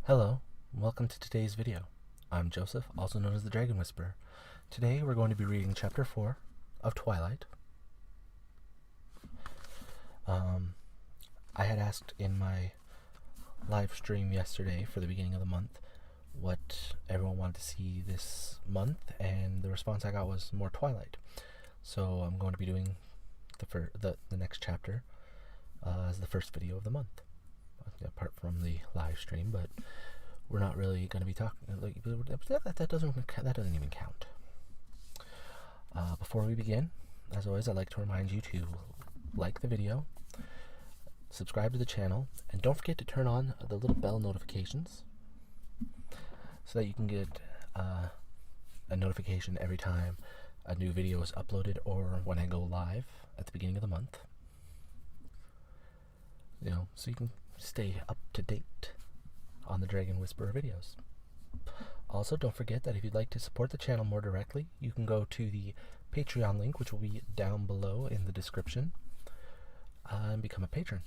Hello, welcome to today's video. I'm Joseph, also known as the Dragon Whisperer. Today we're going to be reading Chapter 4 of Twilight. I had asked in my live stream yesterday for the beginning of the month what everyone wanted to see this month, and the response I got was more Twilight. So I'm going to be doing the next chapter as the first video of the month, apart from the live stream, but we're not really going to be talking that doesn't even count. Before we begin, as always, I'd like to remind you to like the video, subscribe to the channel, and don't forget to turn on the little bell notifications so that you can get a notification every time a new video is uploaded or when I go live at the beginning of the month. So you can stay up to date on the Dragon Whisperer videos. Also, don't forget that if you'd like to support the channel more directly, you can go to the Patreon link, which will be down below in the description, and become a patron.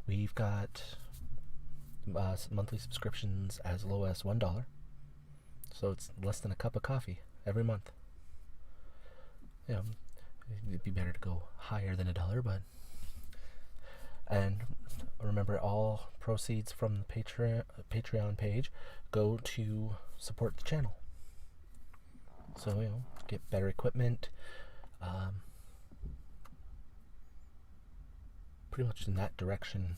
We've got monthly subscriptions as low as $1, so it's less than a cup of coffee every month. It'd be better to go higher than $1, but and remember, all proceeds from the Patreon page go to support the channel. So, get better equipment, pretty much in that direction.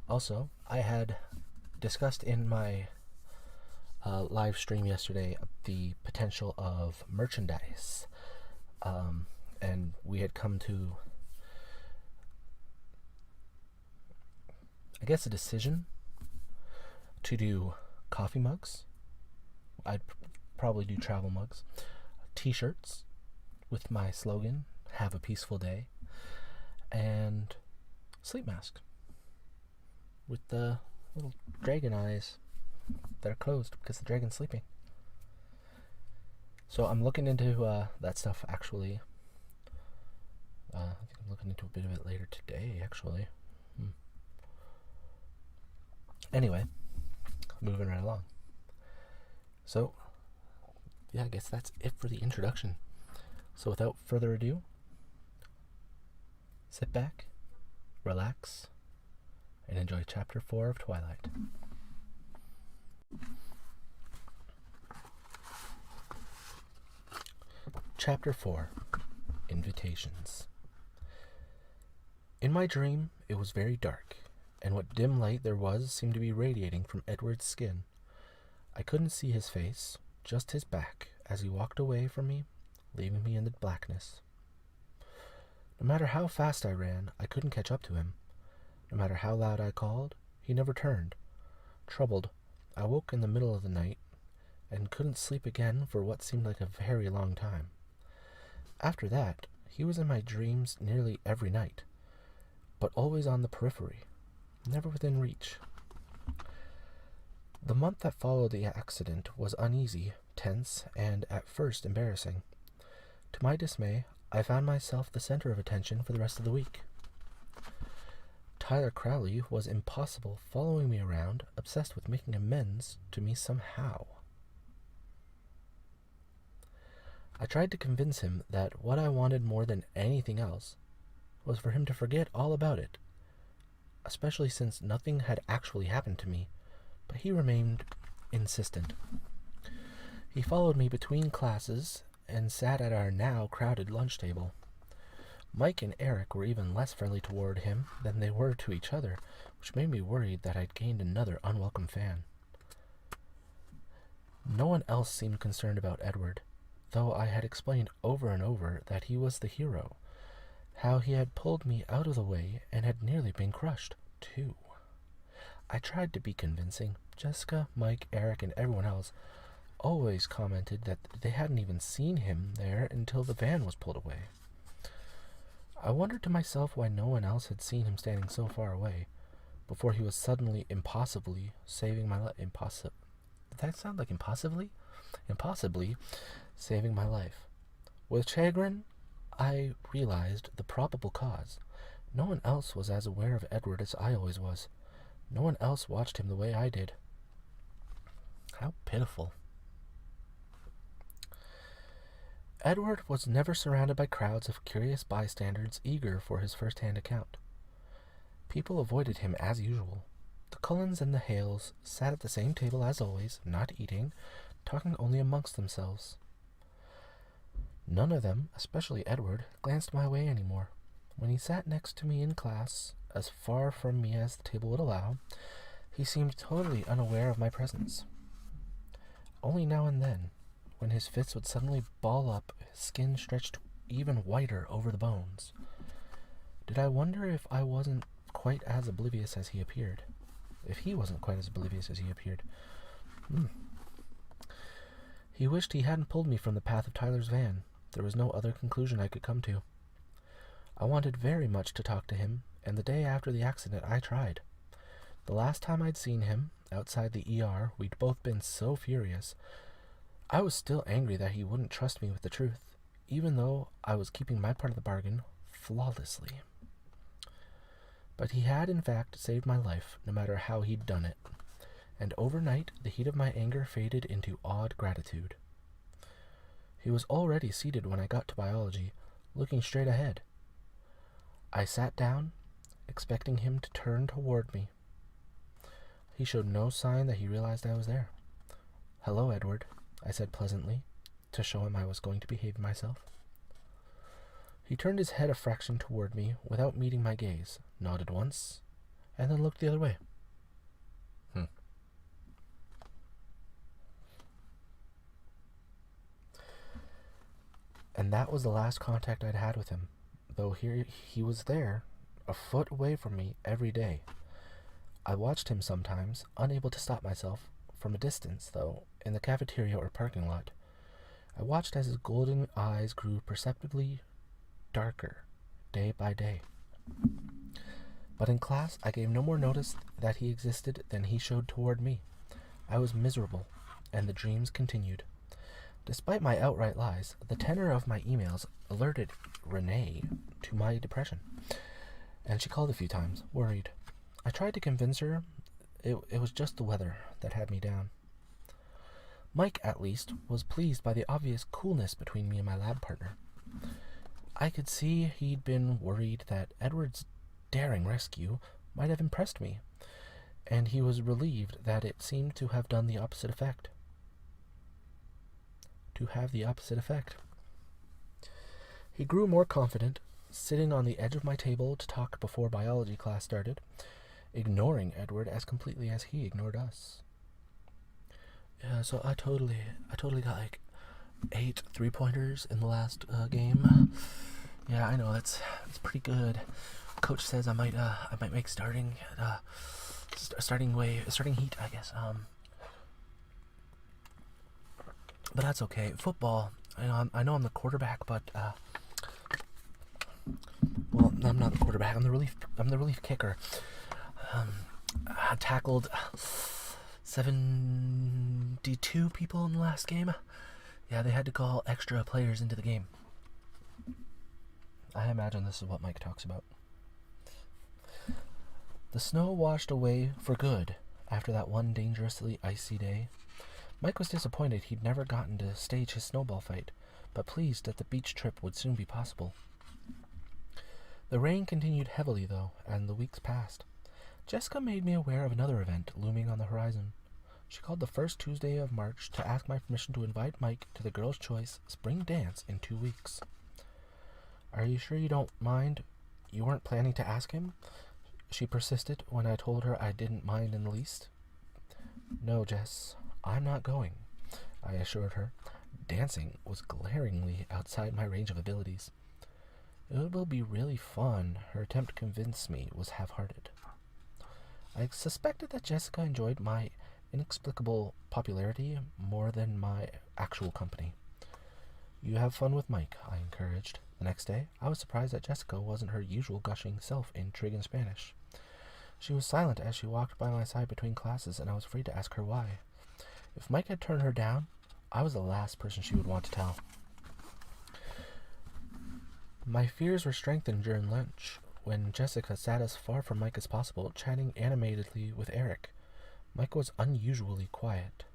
Also, I had discussed in my live stream yesterday the potential of merchandise, and we had come to, I guess, a decision to do coffee mugs. I'd probably do travel mugs, t-shirts with my slogan, "Have a peaceful day," and sleep mask with the little dragon eyes that are closed because the dragon's sleeping. So I'm looking into that stuff, actually. I think I'm looking into a bit of it later today, actually. Anyway, moving right along. So, yeah, I guess that's it for the introduction. So without further ado, sit back, relax, and enjoy Chapter 4 of Twilight. Chapter 4, Invitations. In my dream, it was very dark, and what dim light there was seemed to be radiating from Edward's skin. I couldn't see his face, just his back, as he walked away from me, leaving me in the blackness. No matter how fast I ran, I couldn't catch up to him. No matter how loud I called, he never turned. Troubled, I woke in the middle of the night, and couldn't sleep again for what seemed like a very long time. After that, he was in my dreams nearly every night, but always on the periphery, never within reach. The month that followed the accident was uneasy, tense, and at first embarrassing. To my dismay, I found myself the center of attention for the rest of the week. Tyler Crowley was impossible, following me around, obsessed with making amends to me somehow. I tried to convince him that what I wanted more than anything else was for him to forget all about it, especially since nothing had actually happened to me, but he remained insistent. He followed me between classes and sat at our now crowded lunch table. Mike and Eric were even less friendly toward him than they were to each other, which made me worried that I'd gained another unwelcome fan. No one else seemed concerned about Edward, though I had explained over and over that he was the hero, how he had pulled me out of the way and had nearly been crushed, too. I tried to be convincing. Jessica, Mike, Eric, and everyone else always commented that they hadn't even seen him there until the van was pulled away. I wondered to myself why no one else had seen him standing so far away before he was suddenly impossibly saving my life. Did that sound like impossibly? Impossibly saving my life. With chagrin, I realized the probable cause. No one else was as aware of Edward as I always was. No one else watched him the way I did. How pitiful. Edward was never surrounded by crowds of curious bystanders eager for his first-hand account. People avoided him as usual. The Cullens and the Hales sat at the same table as always, not eating, talking only amongst themselves. None of them, especially Edward, glanced my way anymore. When he sat next to me in class, as far from me as the table would allow, he seemed totally unaware of my presence. Only now and then, when his fists would suddenly ball up, his skin stretched even whiter over the bones, did I wonder if I wasn't quite as oblivious as he appeared. If he wasn't quite as oblivious as he appeared. He wished he hadn't pulled me from the path of Tyler's van. There was no other conclusion I could come to. I wanted very much to talk to him, and the day after the accident I tried. The last time I'd seen him, outside the ER, we'd both been so furious. I was still angry that he wouldn't trust me with the truth, even though I was keeping my part of the bargain flawlessly. But he had, in fact, saved my life, no matter how he'd done it. And overnight, the heat of my anger faded into awed gratitude. He was already seated when I got to biology, looking straight ahead. I sat down, expecting him to turn toward me. He showed no sign that he realized I was there. "Hello, Edward," I said pleasantly, to show him I was going to behave myself. He turned his head a fraction toward me without meeting my gaze, nodded once, and then looked the other way. And that was the last contact I'd had with him, though here he was there, a foot away from me every day. I watched him sometimes, unable to stop myself, from a distance, though, in the cafeteria or parking lot. I watched as his golden eyes grew perceptibly darker, day by day. But in class, I gave no more notice that he existed than he showed toward me. I was miserable, and the dreams continued. Despite my outright lies, the tenor of my emails alerted Renee to my depression, and she called a few times, worried. I tried to convince her it was just the weather that had me down. Mike, at least, was pleased by the obvious coolness between me and my lab partner. I could see he'd been worried that Edward's daring rescue might have impressed me, and he was relieved that it seemed to have done the opposite effect. He grew more confident, sitting on the edge of my table to talk before biology class started, ignoring Edward as completely as he ignored us. "Yeah, so I totally got like 8 3-pointers in the last game. Yeah, I know that's pretty good. Coach says I might make starting heat, I guess. But that's okay. Football, I know I'm the quarterback, but well, I'm not the quarterback. I'm the relief kicker. I tackled 72 people in the last game. Yeah, they had to call extra players into the game." I imagine this is what Mike talks about. The snow washed away for good after that one dangerously icy day. Mike was disappointed he'd never gotten to stage his snowball fight, but pleased that the beach trip would soon be possible. The rain continued heavily, though, and the weeks passed. Jessica made me aware of another event looming on the horizon. She called the first Tuesday of March to ask my permission to invite Mike to the Girls' Choice Spring Dance in 2 weeks. "Are you sure you don't mind? You weren't planning to ask him?" she persisted when I told her I didn't mind in the least. "No, Jess, I'm not going," I assured her. Dancing was glaringly outside my range of abilities. "It will be really fun." Her attempt to convince me was half-hearted. I suspected that Jessica enjoyed my inexplicable popularity more than my actual company. "You have fun with Mike," I encouraged. The next day, I was surprised that Jessica wasn't her usual gushing self in trig and Spanish. She was silent as she walked by my side between classes, and I was afraid to ask her why. If Mike had turned her down, I was the last person she would want to tell. My fears were strengthened during lunch, when Jessica sat as far from Mike as possible, chatting animatedly with Eric. Mike was unusually quiet.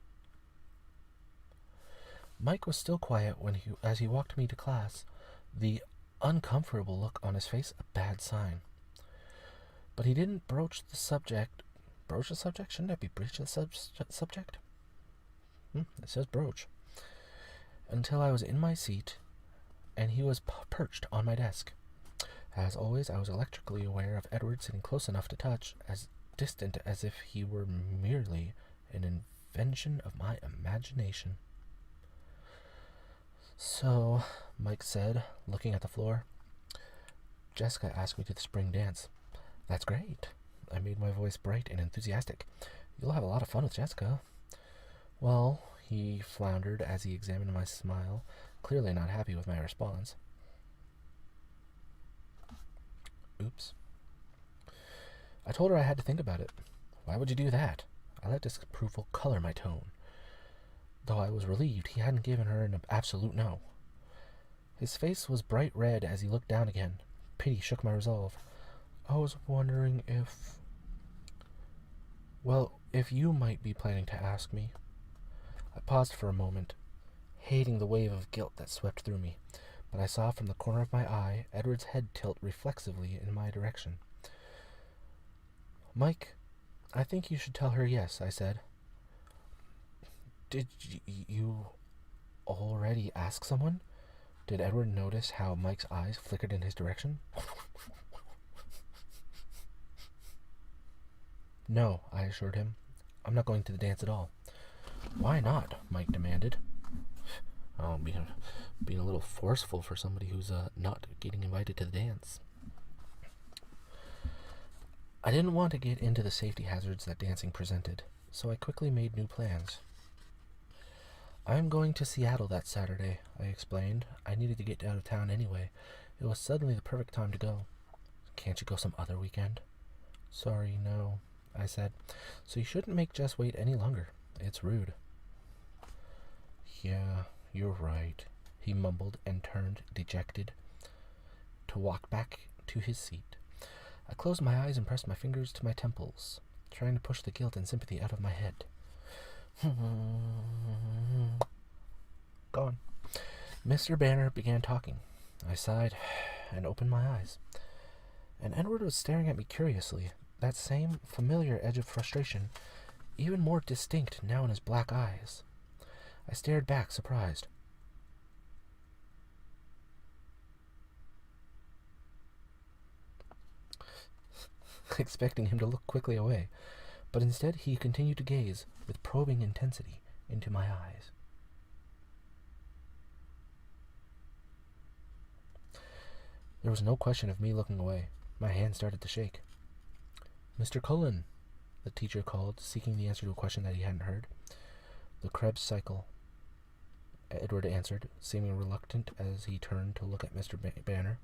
Mike was still quiet as he walked me to class, the uncomfortable look on his face a bad sign. But he didn't broach the subject. Broach the subject? Shouldn't that be breach the subject? It says broach. Until I was in my seat, and he was perched on my desk. As always, I was electrically aware of Edward sitting close enough to touch, as distant as if he were merely an invention of my imagination. "So," Mike said, looking at the floor, "Jessica asked me to the spring dance." "That's great." I made my voice bright and enthusiastic. "You'll have a lot of fun with Jessica." "Well," he floundered as he examined my smile, clearly not happy with my response. Oops. I told her I had to think about it. "Why would you do that?" I let disapproval color my tone, though I was relieved he hadn't given her an absolute no. His face was bright red as he looked down again. Pity shook my resolve. "I was wondering if... well, if you might be planning to ask me." I paused for a moment, hating the wave of guilt that swept through me, but I saw from the corner of my eye Edward's head tilt reflexively in my direction. "Mike, I think you should tell her yes," I said. "Did you already ask someone?" Did Edward notice how Mike's eyes flickered in his direction? "No," I assured him. "I'm not going to the dance at all." "Why not?" Mike demanded. Oh, being a little forceful for somebody who's not getting invited to the dance. I didn't want to get into the safety hazards that dancing presented, so I quickly made new plans. "I'm going to Seattle that Saturday," I explained. I needed to get out of town anyway. It was suddenly the perfect time to go. "Can't you go some other weekend?" "Sorry, no," I said. "So you shouldn't make Jess wait any longer. It's rude." "Yeah, you're right," he mumbled and turned, dejected, to walk back to his seat. I closed my eyes and pressed my fingers to my temples, trying to push the guilt and sympathy out of my head. Gone. Mr. Banner began talking. I sighed and opened my eyes. And Edward was staring at me curiously, that same familiar edge of frustration, even more distinct now in his black eyes. I stared back, surprised. Expecting him to look quickly away, but instead he continued to gaze with probing intensity into my eyes. There was no question of me looking away. My hand started to shake. "Mr. Cullen," the teacher called, seeking the answer to a question that he hadn't heard. "The Krebs cycle," Edward answered, seeming reluctant as he turned to look at Mr. Banner.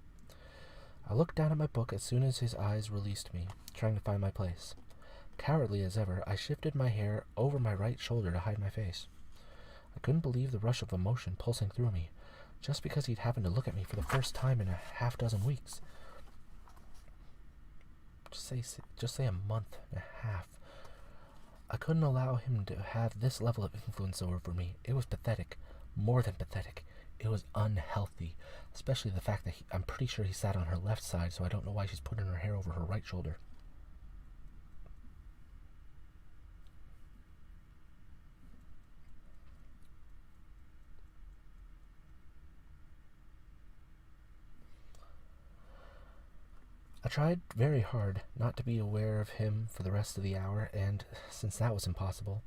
I looked down at my book as soon as his eyes released me, trying to find my place. Cowardly as ever, I shifted my hair over my right shoulder to hide my face. I couldn't believe the rush of emotion pulsing through me, just because he'd happened to look at me for the first time in a half-dozen weeks. Just say a month and a half. I couldn't allow him to have this level of influence over me. It was pathetic. More than pathetic. It was unhealthy. Especially the fact that I'm pretty sure he sat on her left side, so I don't know why she's putting her hair over her right shoulder. I tried very hard not to be aware of him for the rest of the hour, and, since that was impossible,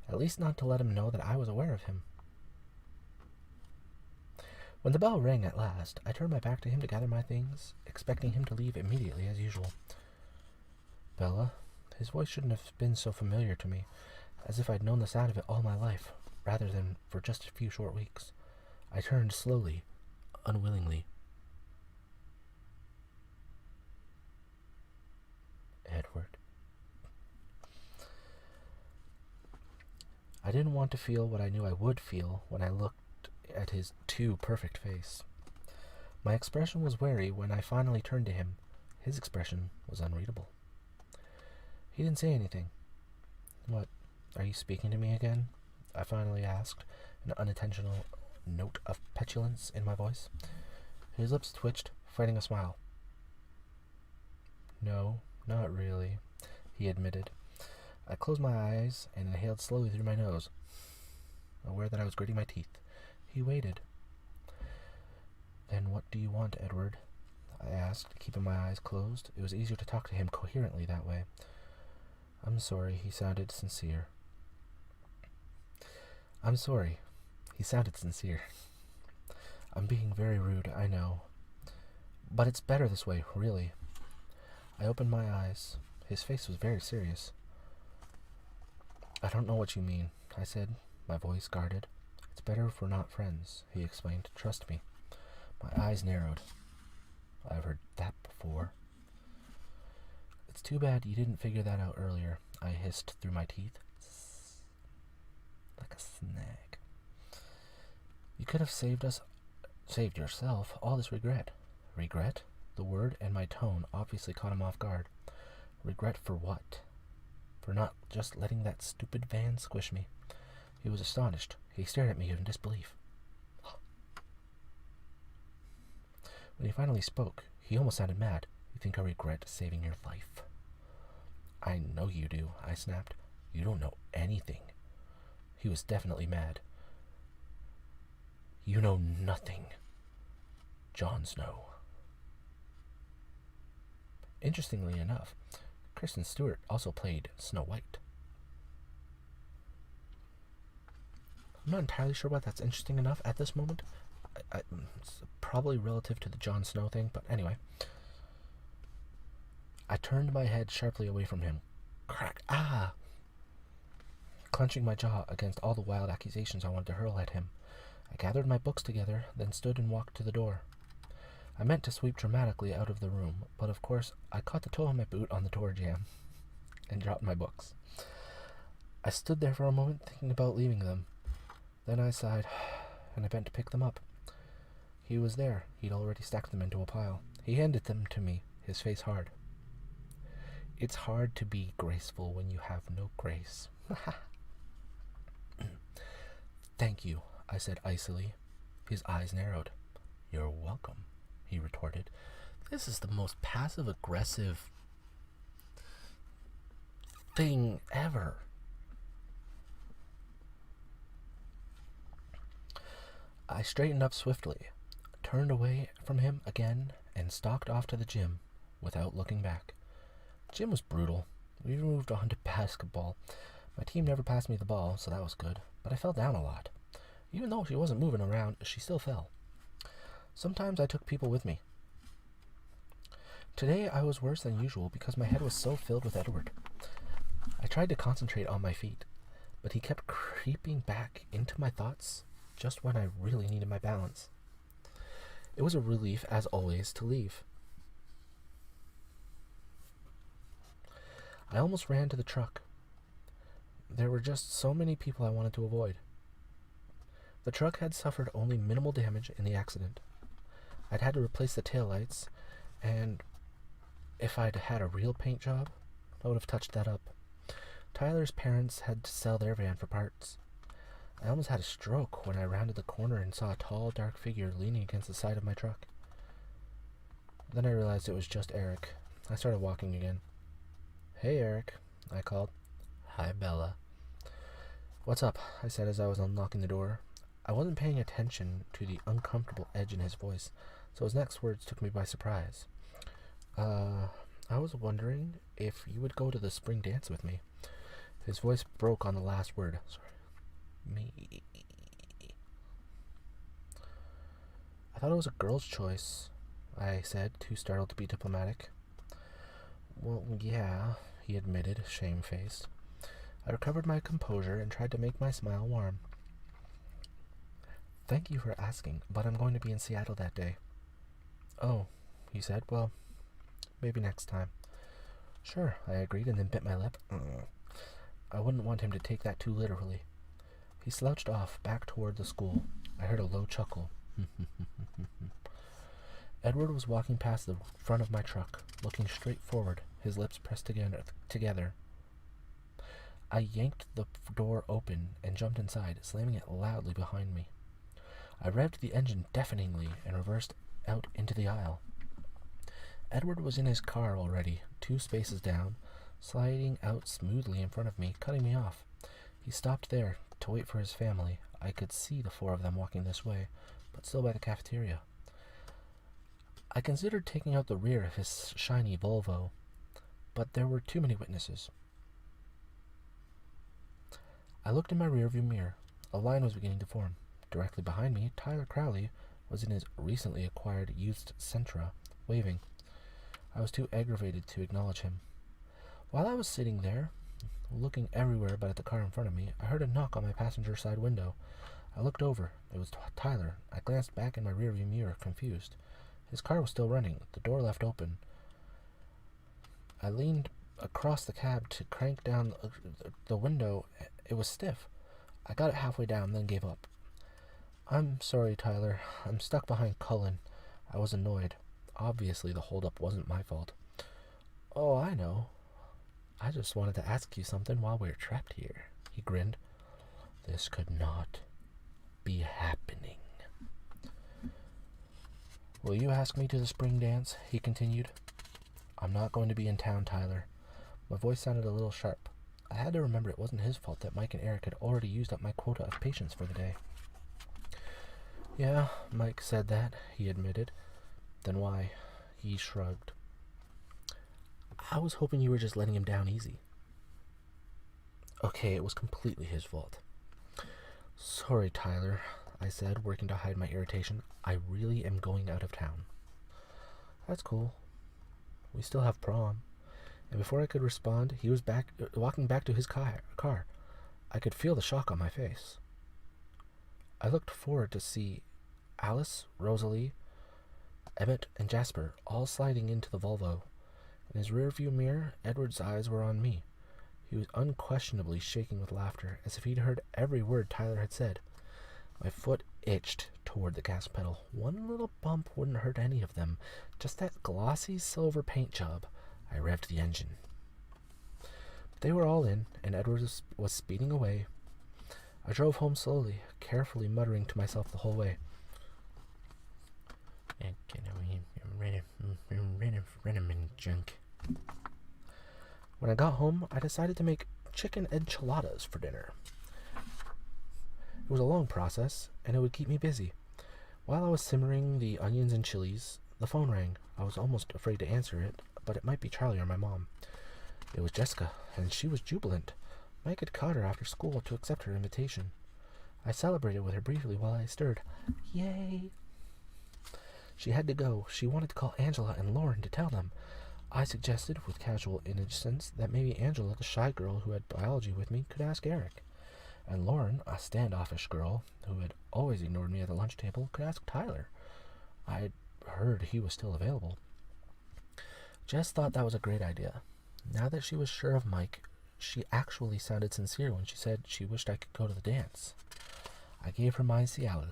at least not to let him know that I was aware of him. When the bell rang at last, I turned my back to him to gather my things, expecting him to leave immediately as usual. "Bella," his voice shouldn't have been so familiar to me, as if I'd known the sound of it all my life, rather than for just a few short weeks. I turned slowly, unwillingly. "Edward." I didn't want to feel what I knew I would feel when I looked at his too perfect face. My expression was wary when I finally turned to him, His expression was unreadable. He didn't say anything. What, are you speaking to me again? I finally asked, an unintentional note of petulance in my voice. His lips twitched, fighting a smile. No, not really, he admitted. I closed my eyes and inhaled slowly through my nose, aware that I was gritting my teeth. He waited. Then what do you want, Edward? I asked, keeping my eyes closed. It was easier to talk to him coherently that way. I'm sorry, he sounded sincere. I'm sorry. He sounded sincere. I'm being very rude, I know. But it's better this way, really. I opened my eyes. His face was very serious. I don't know what you mean, I said, my voice guarded. It's better if we're not friends, he explained. Trust me. My eyes narrowed. I've heard that before. It's too bad you didn't figure that out earlier, I hissed through my teeth. Like a snag. You could have saved yourself all this regret. Regret? The word and my tone obviously caught him off guard. Regret for what? For not just letting that stupid van squish me. He was astonished. He stared at me in disbelief. When he finally spoke, he almost sounded mad. You think I regret saving your life? I know you do, I snapped. You don't know anything. He was definitely mad. You know nothing. Jon Snow. Interestingly enough, Kristen Stewart also played Snow White. I'm not entirely sure why that's interesting enough at this moment. It's probably relative to the Jon Snow thing, but anyway. I turned my head sharply away from him. Crack! Ah! Clenching my jaw against all the wild accusations I wanted to hurl at him. I gathered my books together, then stood and walked to the door. I meant to sweep dramatically out of the room, but of course I caught the toe of my boot on the door jamb and dropped my books. I stood there for a moment thinking about leaving them. Then I sighed, and I bent to pick them up. He was there. He'd already stacked them into a pile. He handed them to me, his face hard. It's hard to be graceful when you have no grace. Thank you, I said icily. His eyes narrowed. You're welcome, he retorted. This is the most passive-aggressive thing ever. I straightened up swiftly, turned away from him again, and stalked off to the gym without looking back. The gym was brutal. We moved on to basketball. My team never passed me the ball, so that was good, but I fell down a lot. Even though she wasn't moving around, she still fell. Sometimes I took people with me. Today I was worse than usual because my head was so filled with Edward. I tried to concentrate on my feet, but he kept creeping back into my thoughts just when I really needed my balance. It was a relief, as always, to leave. I almost ran to the truck. There were just so many people I wanted to avoid. The truck had suffered only minimal damage in the accident. I'd had to replace the taillights, and if I'd had a real paint job, I would have touched that up. Tyler's parents had to sell their van for parts. I almost had a stroke when I rounded the corner and saw a tall, dark figure leaning against the side of my truck. Then I realized it was just Eric. I started walking again. Hey, Eric, I called. Hi, Bella. What's up? I said as I was unlocking the door. I wasn't paying attention to the uncomfortable edge in his voice, so his next words took me by surprise. I was wondering if you would go to the spring dance with me. His voice broke on the last word. Sorry. Me. I thought it was a girl's choice, I said, too startled to be diplomatic. Well, yeah, he admitted, shamefaced. I recovered my composure and tried to make my smile warm. Thank you for asking, but I'm going to be in Seattle that day. Oh, he said. Well, maybe next time. Sure, I agreed and then bit my lip. I wouldn't want him to take that too literally. He slouched off, back toward the school. I heard a low chuckle. Edward was walking past the front of my truck, looking straight forward, his lips pressed together. I yanked the door open and jumped inside, slamming it loudly behind me. I revved the engine deafeningly and reversed out into the aisle. Edward was in his car already, 2 spaces down, sliding out smoothly in front of me, cutting me off. He stopped there to wait for his family. I could see the 4 of them walking this way, but still by the cafeteria. I considered taking out the rear of his shiny Volvo, but there were too many witnesses. I looked in my rearview mirror. A line was beginning to form. Directly behind me, Tyler Crowley was in his recently acquired used Sentra, waving. I was too aggravated to acknowledge him. While I was sitting there, looking everywhere but at the car in front of me, I heard a knock on my passenger side window. I looked over. It was Tyler. I glanced back in my rearview mirror, confused. His car was still running, the door left open. I leaned across the cab to crank down the window. It was stiff. I got it halfway down, then gave up. "I'm sorry, Tyler. I'm stuck behind Cullen." I was annoyed. Obviously, the holdup wasn't my fault. "Oh, I know. I just wanted to ask you something while we're trapped here," he grinned. This could not be happening. "Will you ask me to the spring dance?" he continued. "I'm not going to be in town, Tyler." My voice sounded a little sharp. I had to remember it wasn't his fault that Mike and Eric had already used up my quota of patience for the day. "Yeah, Mike said that," he admitted. "Then why?" He shrugged. "I was hoping you were just letting him down easy." Okay, it was completely his fault. "Sorry, Tyler," I said, working to hide my irritation. "I really am going out of town." "That's cool. We still have prom." And before I could respond, he was walking back to his car. I could feel the shock on my face. I looked forward to see Alice, Rosalie, Emmett, and Jasper all sliding into the Volvo. In his rearview mirror, Edward's eyes were on me. He was unquestionably shaking with laughter, as if he'd heard every word Tyler had said. My foot itched toward the gas pedal. One little bump wouldn't hurt any of them. Just that glossy silver paint job. I revved the engine. They were all in, and Edward was speeding away. I drove home slowly, carefully muttering to myself the whole way. Junk. When I got home, I decided to make chicken enchiladas for dinner. It was a long process, and it would keep me busy. While I was simmering the onions and chilies, the phone rang. I was almost afraid to answer it, but it might be Charlie or my mom. It was Jessica, and she was jubilant. Mike had caught her after school to accept her invitation. I celebrated with her briefly while I stirred. Yay! She had to go. She wanted to call Angela and Lauren to tell them. I suggested, with casual innocence, that maybe Angela, the shy girl who had biology with me, could ask Eric. And Lauren, a standoffish girl who had always ignored me at the lunch table, could ask Tyler. I had heard he was still available. Jess thought that was a great idea. Now that she was sure of Mike, she actually sounded sincere when she said she wished I could go to the dance. I gave her my Seattle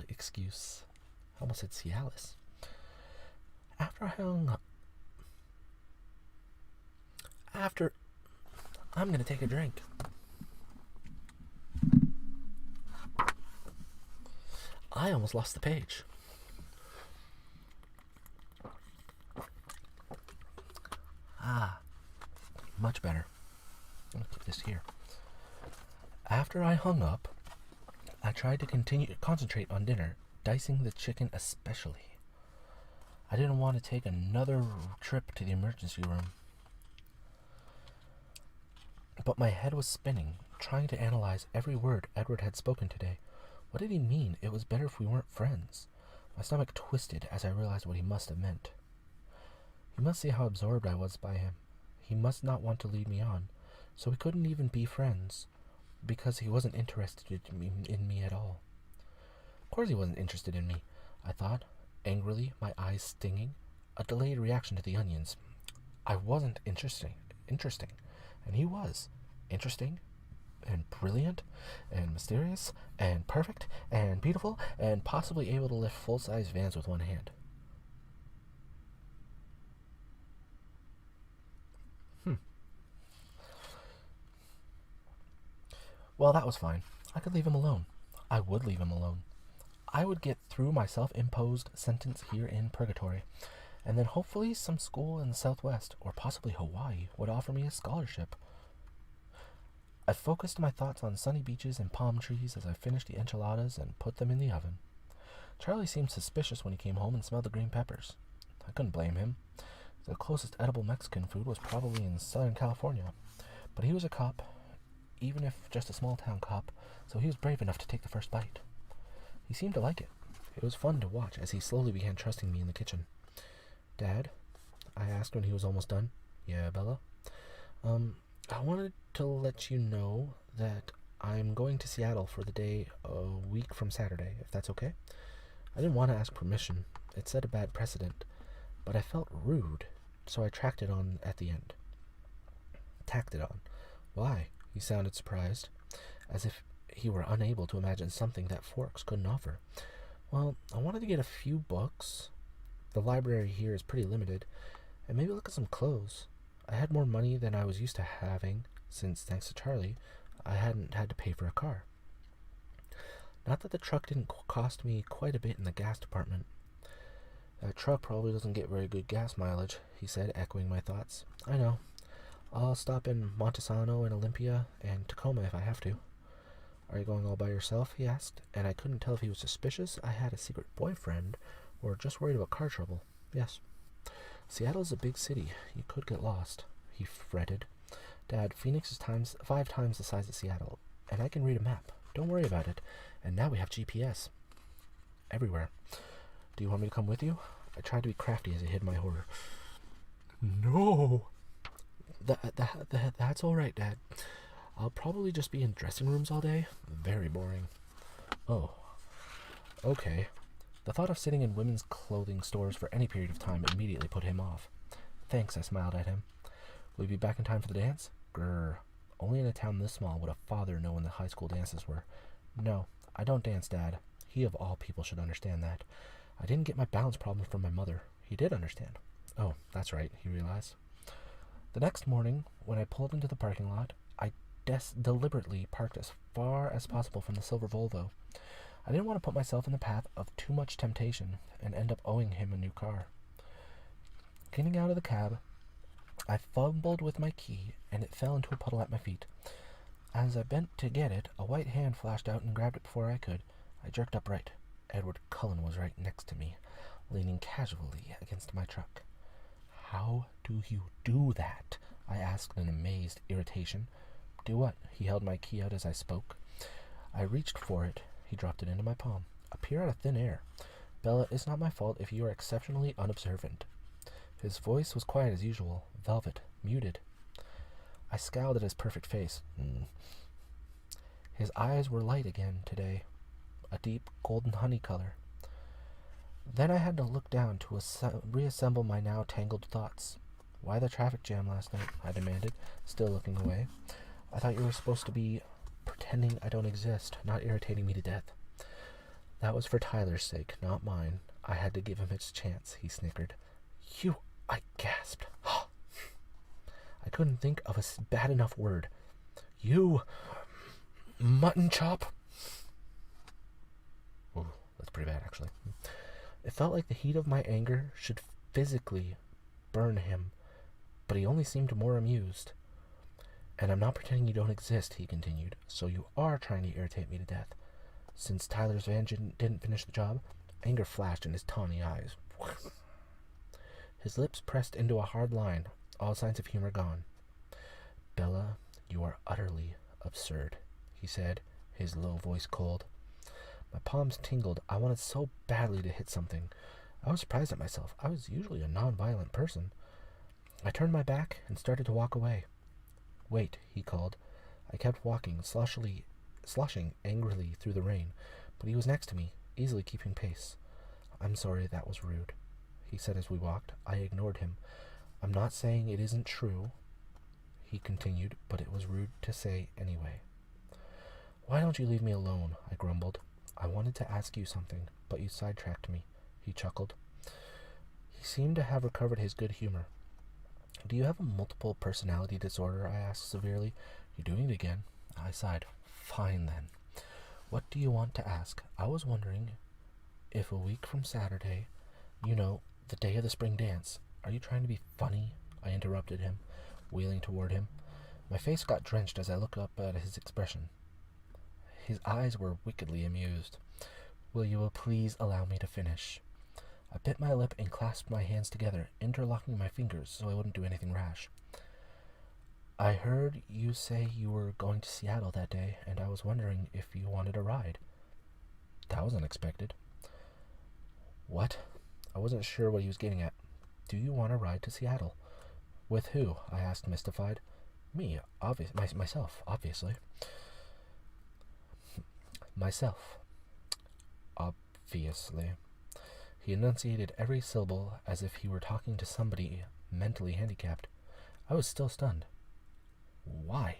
excuse. I almost said Cialis. I'm going to take a drink. I almost lost the page. Much better. I'm going to put this here. After I hung up, I tried to concentrate on dinner, dicing the chicken especially. I didn't want to take another trip to the emergency room. But my head was spinning, trying to analyze every word Edward had spoken today. What did he mean? It was better if we weren't friends. My stomach twisted as I realized what he must have meant. He must see how absorbed I was by him. He must not want to lead me on, so we couldn't even be friends, because he wasn't interested in me at all. Of course he wasn't interested in me, I thought, angrily, my eyes stinging, a delayed reaction to the onions. I wasn't interesting, and he was. Interesting, and brilliant, and mysterious, and perfect, and beautiful, and possibly able to lift full-size vans with one hand. Well, that was fine. I could leave him alone. I would leave him alone. I would get through my self-imposed sentence here in purgatory, and then hopefully some school in the Southwest, or possibly Hawaii, would offer me a scholarship. I focused my thoughts on sunny beaches and palm trees as I finished the enchiladas and put them in the oven. Charlie seemed suspicious when he came home and smelled the green peppers. I couldn't blame him. The closest edible Mexican food was probably in Southern California. But he was a cop, even if just a small-town cop, so he was brave enough to take the first bite. He seemed to like it. It was fun to watch as he slowly began trusting me in the kitchen. "Dad?" I asked when he was almost done. "Yeah, Bella?" I wanted to let you know that I'm going to Seattle for the day a week from Saturday, if that's okay. I didn't want to ask permission. It set a bad precedent, but I felt rude, so I tacked it on at the end. Tacked it on. Why? He sounded surprised, as if he were unable to imagine something that Forks couldn't offer. Well, I wanted to get a few books. The library here is pretty limited, and maybe look at some clothes. I had more money than I was used to having, since, thanks to Charlie, I hadn't had to pay for a car. Not that the truck didn't cost me quite a bit in the gas department. That truck probably doesn't get very good gas mileage, he said, echoing my thoughts. I know. I'll stop in Montesano and Olympia and Tacoma if I have to. Are you going all by yourself? He asked, and I couldn't tell if he was suspicious I had a secret boyfriend or just worried about car trouble. Yes. Seattle's a big city. You could get lost, he fretted. Dad, Phoenix is 5 times the size of Seattle, and I can read a map. Don't worry about it. And now we have GPS. Everywhere. Do you want me to come with you? I tried to be crafty as I hid my horror. No. That's all right, Dad. I'll probably just be in dressing rooms all day. Very boring. Oh. Okay. The thought of sitting in women's clothing stores for any period of time immediately put him off. Thanks, I smiled at him. Will you be back in time for the dance? Grr. Only in a town this small would a father know when the high school dances were. No, I don't dance, Dad. He of all people should understand that. I didn't get my balance problem from my mother. He did understand. Oh, that's right, he realized. The next morning, when I pulled into the parking lot, I deliberately parked as far as possible from the silver Volvo. I didn't want to put myself in the path of too much temptation and end up owing him a new car. Getting out of the cab, I fumbled with my key, and it fell into a puddle at my feet. As I bent to get it, a white hand flashed out and grabbed it before I could. I jerked upright. Edward Cullen was right next to me, leaning casually against my truck. How do you do that? I asked in amazed irritation. Do what? He held my key out as I spoke. I reached for it. He dropped it into my palm. Appear out of thin air. Bella, it's not my fault if you are exceptionally unobservant. His voice was quiet as usual, velvet, muted. I scowled at his perfect face. His eyes were light again today, a deep golden honey color. Then I had to look down to reassemble my now tangled thoughts. Why the traffic jam last night? I demanded, still looking away. I thought you were supposed to be pretending I don't exist, not irritating me to death. That was for Tyler's sake, not mine. I had to give him his chance, he snickered. You, I gasped. I couldn't think of a bad enough word. You, mutton chop. Ooh, that's pretty bad, actually. It felt like the heat of my anger should physically burn him, but he only seemed more amused. And I'm not pretending you don't exist, he continued, so you are trying to irritate me to death. Since Tyler's van didn't finish the job, anger flashed in his tawny eyes. His lips pressed into a hard line, all signs of humor gone. Bella, you are utterly absurd, he said, his low voice cold. My palms tingled. I wanted so badly to hit something. I was surprised at myself. I was usually a non-violent person. I turned my back and started to walk away. Wait, he called. I kept walking, sloshing angrily through the rain, but he was next to me, easily keeping pace. I'm sorry, that was rude, he said as we walked. I ignored him. I'm not saying it isn't true, he continued, but it was rude to say anyway. Why don't you leave me alone? I grumbled. I wanted to ask you something, but you sidetracked me, he chuckled. He seemed to have recovered his good humor. Do you have a multiple personality disorder? I asked severely. You're doing it again. I sighed. Fine then. What do you want to ask? I was wondering if a week from Saturday, you know, the day of the spring dance. Are you trying to be funny? I interrupted him, wheeling toward him. My face got drenched as I looked up at his expression. His eyes were wickedly amused. Will you please allow me to finish? I bit my lip and clasped my hands together, interlocking my fingers so I wouldn't do anything rash. I heard you say you were going to Seattle that day, and I was wondering if you wanted a ride. That was unexpected. What? I wasn't sure what he was getting at. Do you want a ride to Seattle? With who? I asked, mystified. Me, myself, obviously. Myself. Obviously. He enunciated every syllable as if he were talking to somebody mentally handicapped. I was still stunned. Why?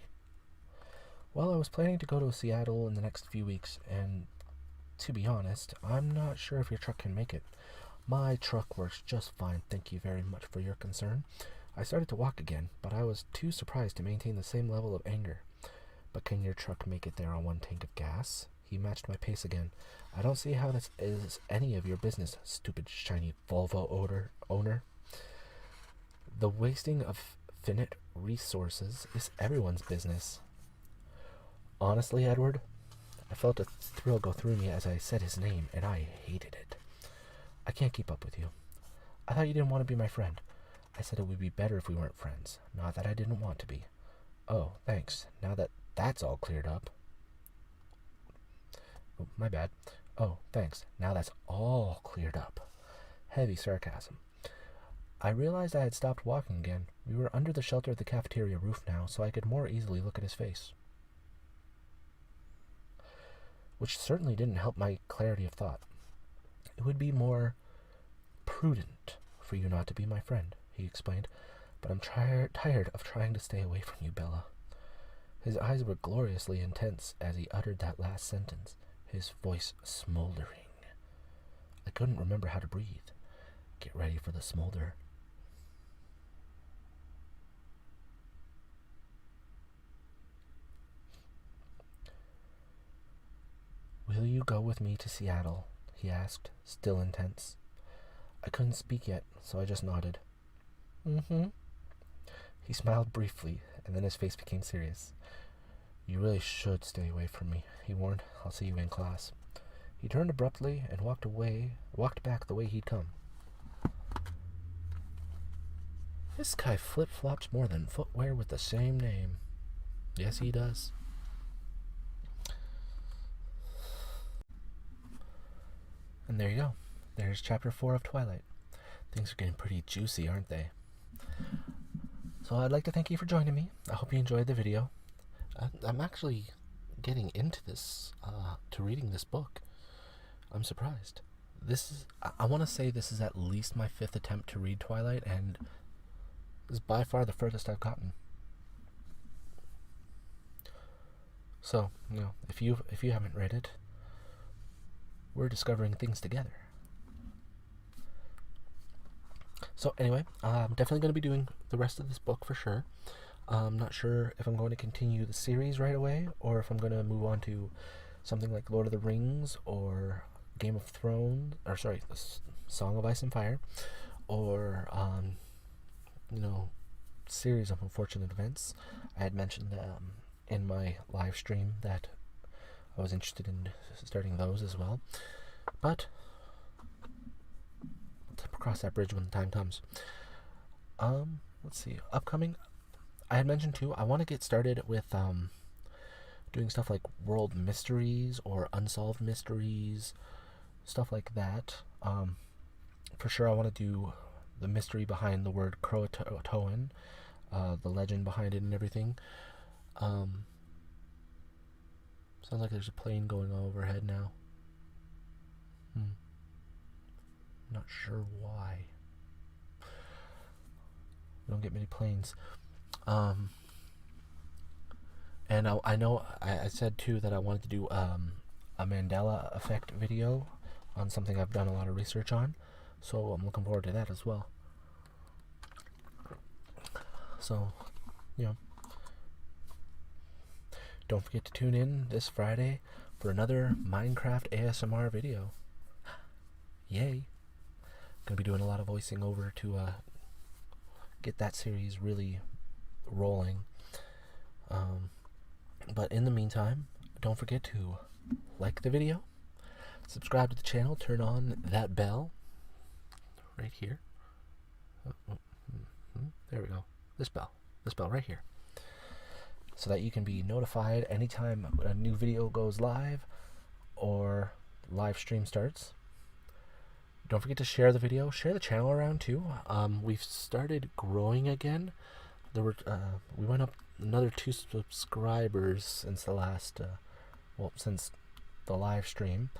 Well, I was planning to go to Seattle in the next few weeks, and to be honest, I'm not sure if your truck can make it. My truck works just fine, thank you very much for your concern. I started to walk again, but I was too surprised to maintain the same level of anger. But can your truck make it there on 1 tank of gas? He matched my pace again. I don't see how this is any of your business, stupid shiny Volvo owner. The wasting of finite resources is everyone's business. Honestly, Edward, I felt a thrill go through me as I said his name, and I hated it. I can't keep up with you. I thought you didn't want to be my friend. I said it would be better if we weren't friends, not that I didn't want to be. Oh, thanks. Now that that's all cleared up. Oh, my bad. Oh, thanks. Now that's all cleared up. Heavy sarcasm. I realized I had stopped walking again. We were under the shelter of the cafeteria roof now, so I could more easily look at his face. Which certainly didn't help my clarity of thought. It would be more prudent for you not to be my friend, he explained, but I'm tired of trying to stay away from you, Bella. His eyes were gloriously intense as he uttered that last sentence, his voice smoldering. I couldn't remember how to breathe. Get ready for the smolder. Will you go with me to Seattle? He asked, still intense. I couldn't speak yet, so I just nodded. Mm-hmm. He smiled briefly, and then his face became serious. You really should stay away from me, he warned. I'll see you in class. He turned abruptly and walked back the way he'd come. This guy flip-flops more than footwear with the same name. Yes, he does. And there you go. There's chapter 4 of Twilight. Things are getting pretty juicy, aren't they? So I'd like to thank you for joining me. I hope you enjoyed the video. I'm actually getting into this, to reading this book. I'm surprised. I want to say this is at least my 5th attempt to read Twilight, and this is by far the furthest I've gotten. So, if you haven't read it, we're discovering things together. So anyway, I'm definitely going to be doing the rest of this book for sure. I'm not sure if I'm going to continue the series right away, or if I'm going to move on to something like Lord of the Rings, or Game of Thrones, the Song of Ice and Fire, or series of unfortunate events. I had mentioned in my live stream that I was interested in starting those as well, but to cross that bridge when the time comes. Let's see, upcoming. I had mentioned too, I want to get started with doing stuff like world mysteries or unsolved mysteries, stuff like that. For sure, I want to do the mystery behind the word Croatoan, the legend behind it and everything. Sounds like there's a plane going overhead now. Not sure why. We don't get many planes. And I know I said too that I wanted to do a Mandela effect video on something I've done a lot of research on, so I'm looking forward to that as well. So, don't forget to tune in this Friday for another Minecraft ASMR video. Yay! Gonna be doing a lot of voicing over to get that series really rolling. But in the meantime, don't forget to like the video, subscribe to the channel, turn on that bell right here. There we go. This bell right here, so that you can be notified anytime a new video goes live or live stream starts. Don't forget to share the video, share the channel around too. We've started growing again. We went up another 2 subscribers since the last since the live stream,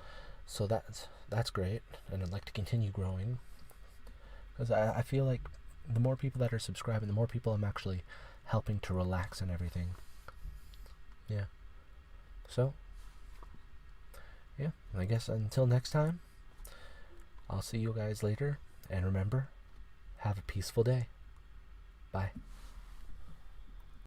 so that's great, and I'd like to continue growing, because I feel like the more people that are subscribing, the more people I'm actually helping to relax and everything. Yeah. So, yeah, I guess until next time, I'll see you guys later, and remember, have a peaceful day. Bye.